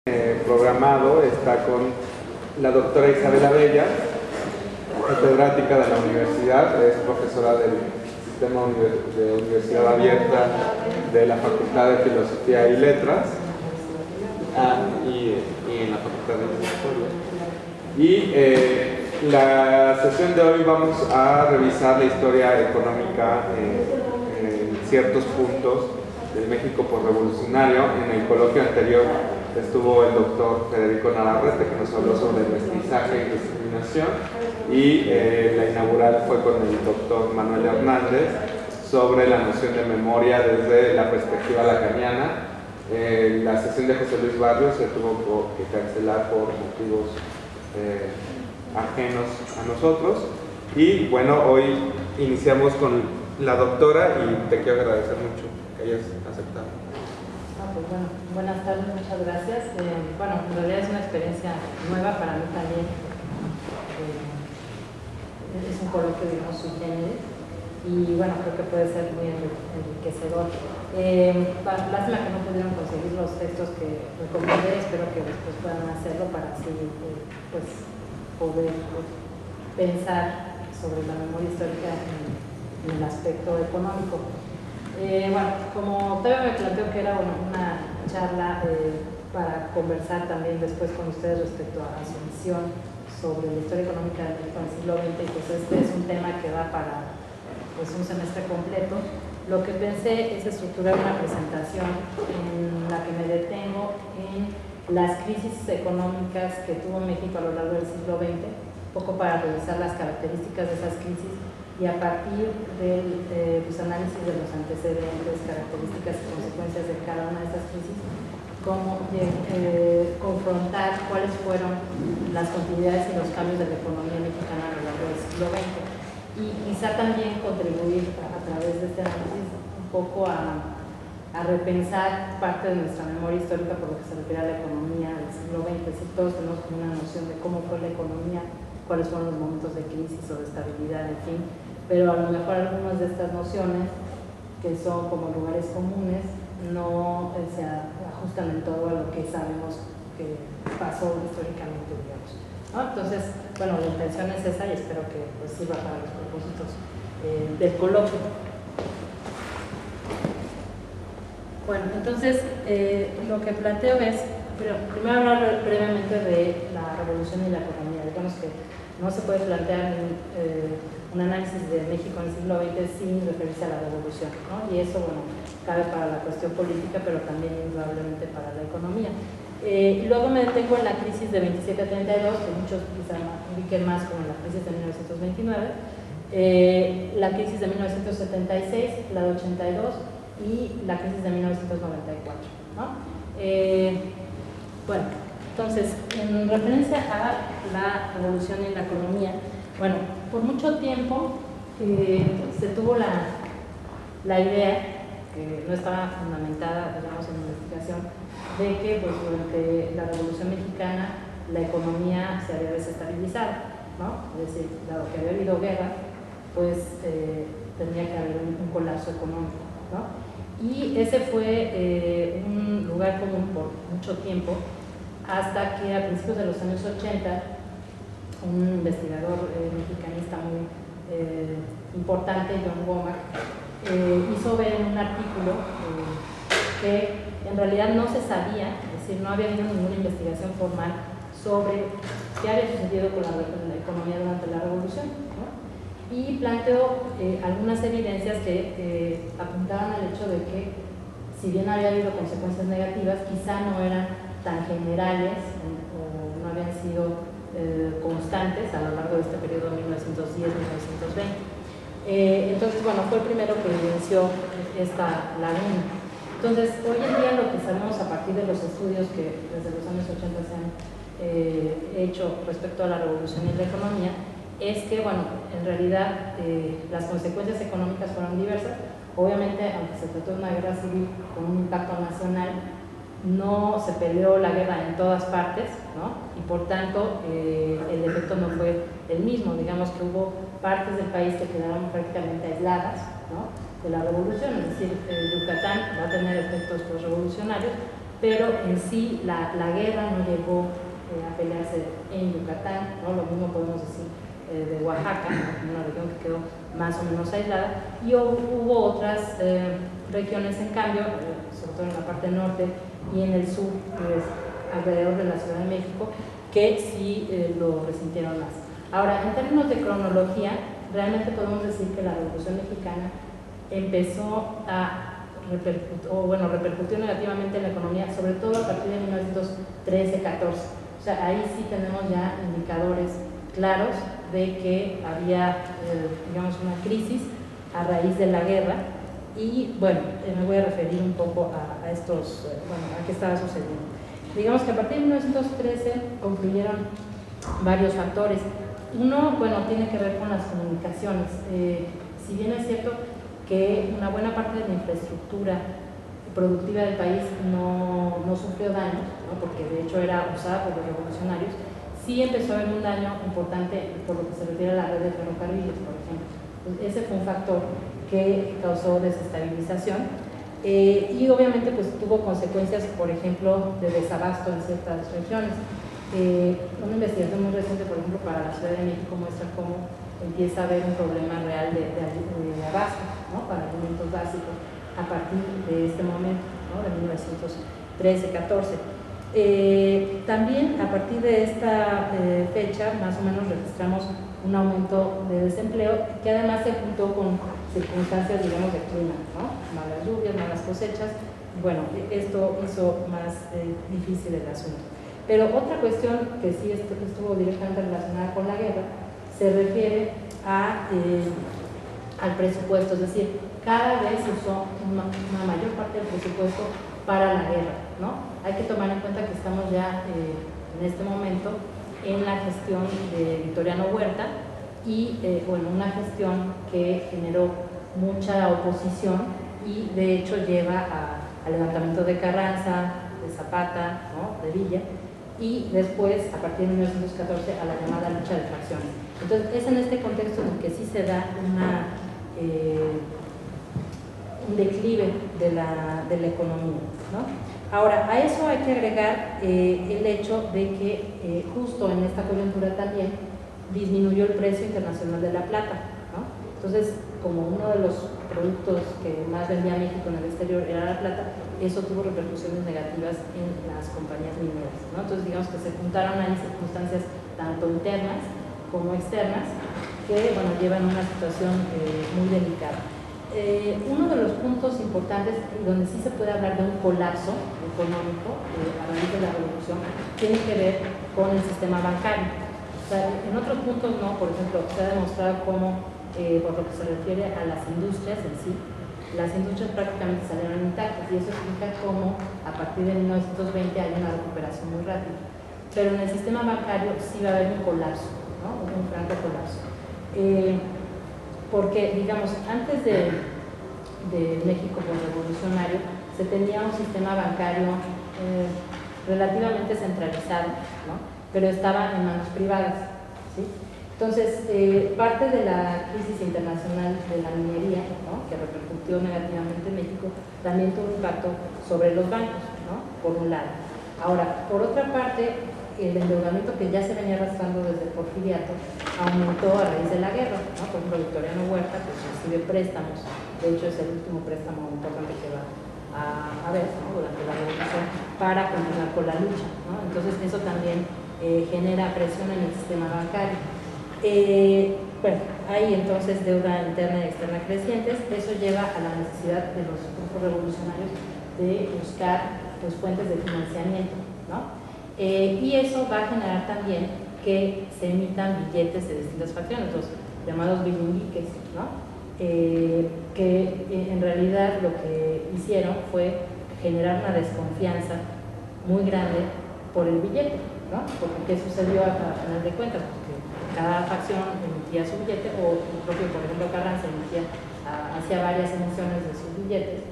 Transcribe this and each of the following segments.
Programado está con la doctora Isabel Abella, catedrática de la universidad, es profesora del sistema de universidad abierta de la Facultad de Filosofía y Letras y en la Facultad de Historia. Y la sesión de hoy vamos a revisar la historia económica en ciertos puntos del México posrevolucionario. En el coloquio anterior estuvo el doctor Federico Navarrete, que nos habló sobre el mestizaje y discriminación, y la inaugural fue con el doctor Manuel Hernández sobre la noción de memoria desde la perspectiva lacaniana. La sesión de José Luis Barrios se tuvo que cancelar por motivos ajenos a nosotros, y bueno, hoy iniciamos con la doctora y te quiero agradecer mucho que hayas aceptado. Pues bueno, buenas tardes, muchas gracias. Bueno, en realidad es una experiencia nueva para mí también. Es un coloquio, digamos, sui generis, y bueno, creo que puede ser muy enriquecedor. Lástima que no pudieron conseguir los textos que recomendé, espero que después puedan hacerlo para así pues, poder pensar sobre la memoria histórica en el aspecto económico. Bueno, como Octavio me planteó que era una charla para conversar también después con ustedes respecto a su visión sobre la historia económica del México en el siglo XX, pues este es un tema que da para pues, un semestre completo. Lo que pensé es estructurar una presentación en la que me detengo en las crisis económicas que tuvo México a lo largo del siglo XX, un poco para revisar las características de esas crisis y a partir del análisis de los antecedentes, características y consecuencias de cada una de esas crisis, cómo confrontar cuáles fueron las continuidades y los cambios de la economía mexicana a lo largo del siglo XX. Y quizá también contribuir a través de este análisis un poco a repensar parte de nuestra memoria histórica por lo que se refiere a la economía del siglo XX. Es decir, todos tenemos una noción de cómo fue la economía, cuáles fueron los momentos de crisis o de estabilidad, en fin, pero a lo mejor algunas de estas nociones, que son como lugares comunes, no se ajustan en todo a lo que sabemos que pasó históricamente, digamos, ¿no? Entonces, bueno, la intención es esa y espero que pues, sirva para los propósitos del coloquio. Bueno, entonces, lo que planteo es, primero hablar brevemente de la revolución y la economía. Digamos que no se puede plantear un análisis de México en el siglo XX sin referirse a la revolución, ¿no? Y eso, bueno, cabe para la cuestión política, pero también indudablemente para la economía. Y luego me detengo en la crisis de 27 a 32, que muchos quizá ubiquen más como la crisis de 1929, la crisis de 1976, la de 82 y la crisis de 1994, ¿no? Bueno, entonces, en referencia a la revolución en la economía, bueno, por mucho tiempo se tuvo la idea, que no estaba fundamentada, digamos, en la investigación, de que pues, durante la Revolución Mexicana la economía se había desestabilizado, ¿no? Es decir, dado que había habido guerra, pues tendría que haber un colapso económico, ¿no? Y ese fue un lugar común por mucho tiempo, hasta que a principios de los años 80, un investigador mexicanista muy importante, John Womack, hizo ver en un artículo que en realidad no se sabía, es decir, no había habido ninguna investigación formal sobre qué había sucedido con la economía durante la revolución, ¿no? Y planteó algunas evidencias que apuntaban al hecho de que, si bien había habido consecuencias negativas, quizá no eran tan generales o no habían sido constantes a lo largo de este periodo 1910-1920. Entonces, bueno, fue el primero que evidenció esta laguna. Entonces, hoy en día lo que sabemos a partir de los estudios que desde los años 80 se han hecho respecto a la revolución y la economía, es que, bueno, en realidad las consecuencias económicas fueron diversas. Obviamente, aunque se trató de una guerra civil con un impacto nacional, no se peleó la guerra en todas partes, ¿no? Y por tanto el efecto no fue el mismo. Digamos que hubo partes del país que quedaron prácticamente aisladas, ¿no?, de la revolución, es decir, Yucatán va a tener efectos postrevolucionarios, pero en sí la guerra no llegó a pelearse en Yucatán, ¿no? Lo mismo podemos decir de Oaxaca, ¿no? Una región que quedó más o menos aislada, y hubo otras regiones en cambio, sobre todo en la parte norte y en el sur, alrededor de la Ciudad de México, que sí lo resintieron más. Ahora, en términos de cronología, realmente podemos decir que la Revolución Mexicana empezó a repercutió negativamente en la economía, sobre todo a partir de 1913-14. O sea, ahí sí tenemos ya indicadores claros de que había, digamos, una crisis a raíz de la guerra. Y bueno, me voy a referir un poco a estos, a qué estaba sucediendo. Digamos que a partir de 1913 confluyeron varios factores. Uno, bueno, tiene que ver con las comunicaciones. Si bien es cierto que una buena parte de la infraestructura productiva del país no sufrió daños, ¿no? Porque de hecho era usada por los revolucionarios, sí empezó a haber un daño importante por lo que se refiere a la red de ferrocarriles, por ejemplo. Pues ese fue un factor que causó desestabilización y obviamente pues tuvo consecuencias, por ejemplo, de desabasto en ciertas regiones. Una investigación muy reciente, por ejemplo, para la Ciudad de México muestra cómo empieza a haber un problema real de abasto, ¿no? Para alimentos básicos a partir de este momento, ¿no? De 1913-14. También a partir de esta fecha más o menos registramos un aumento de desempleo que además se juntó con circunstancias, digamos, de clima, ¿no? Malas lluvias, malas cosechas. Bueno, esto hizo más difícil el asunto. Pero otra cuestión que sí estuvo directamente relacionada con la guerra se refiere al presupuesto, es decir, cada vez se usó una mayor parte del presupuesto para la guerra, ¿no? Hay que tomar en cuenta que estamos ya en este momento en la gestión de Victoriano Huerta y una gestión que generó mucha oposición y de hecho lleva al levantamiento de Carranza, de Zapata, ¿no? De Villa, y después, a partir de 1914, a la llamada lucha de facciones. Entonces, es en este contexto en el que sí se da un declive de la economía, ¿no? Ahora, a eso hay que agregar el hecho de que justo en esta coyuntura también disminuyó el precio internacional de la plata, ¿no? Entonces, como uno de los productos que más vendía México en el exterior era la plata, eso tuvo repercusiones negativas en las compañías mineras, ¿no? Entonces, digamos que se juntaron ahí circunstancias tanto internas como externas que, bueno, llevan a una situación muy delicada. Uno de los puntos importantes donde sí se puede hablar de un colapso económico a raíz de la revolución tiene que ver con el sistema bancario. O sea, en otros puntos no, por ejemplo, se ha demostrado cómo, por lo que se refiere a las industrias en sí, las industrias prácticamente salieron intactas y eso explica cómo a partir de 1920 hay una recuperación muy rápida. Pero en el sistema bancario sí va a haber un colapso, ¿no? Un franco colapso. Porque, digamos, antes de México revolucionario se tenía un sistema bancario relativamente centralizado, ¿no? Pero estaba en manos privadas, ¿sí? Entonces, parte de la crisis internacional de la minería, ¿no? Que repercutió negativamente en México, también tuvo un impacto sobre los bancos, ¿no? Por un lado. Ahora, por otra parte, el endeudamiento que ya se venía arrastrando desde el Porfiriato aumentó a raíz de la guerra, ¿no? Por ejemplo, Victoriano Huerta pues, recibe préstamos, de hecho es el último préstamo importante que va a haber, ¿no? Durante la revolución para continuar con la lucha, ¿no? Entonces eso también genera presión en el sistema bancario. Bueno, hay entonces deuda interna y externa crecientes, eso lleva a la necesidad de los grupos revolucionarios de buscar pues, fuentes de financiamiento, ¿no? Y eso va a generar también que se emitan billetes de distintas facciones, los llamados bilinguiques, ¿no? Que en realidad lo que hicieron fue generar una desconfianza muy grande por el billete, ¿no? Porque ¿qué sucedió a final de cuentas? Porque cada facción emitía su billete, o el propio, por ejemplo, Carranza hacía varias emisiones de sus billetes,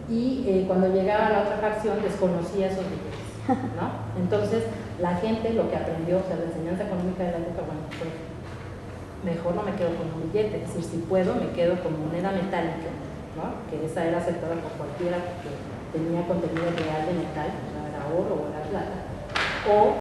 y cuando llegaba la otra facción desconocía esos billetes, ¿no? Entonces, la gente lo que aprendió, o sea, la enseñanza económica de la época, bueno, pues, mejor no me quedo con un billete, es decir, si puedo, me quedo con moneda metálica, ¿no? Que esa era aceptada por cualquiera, porque tenía contenido real de metal, o sea, era oro o era plata, o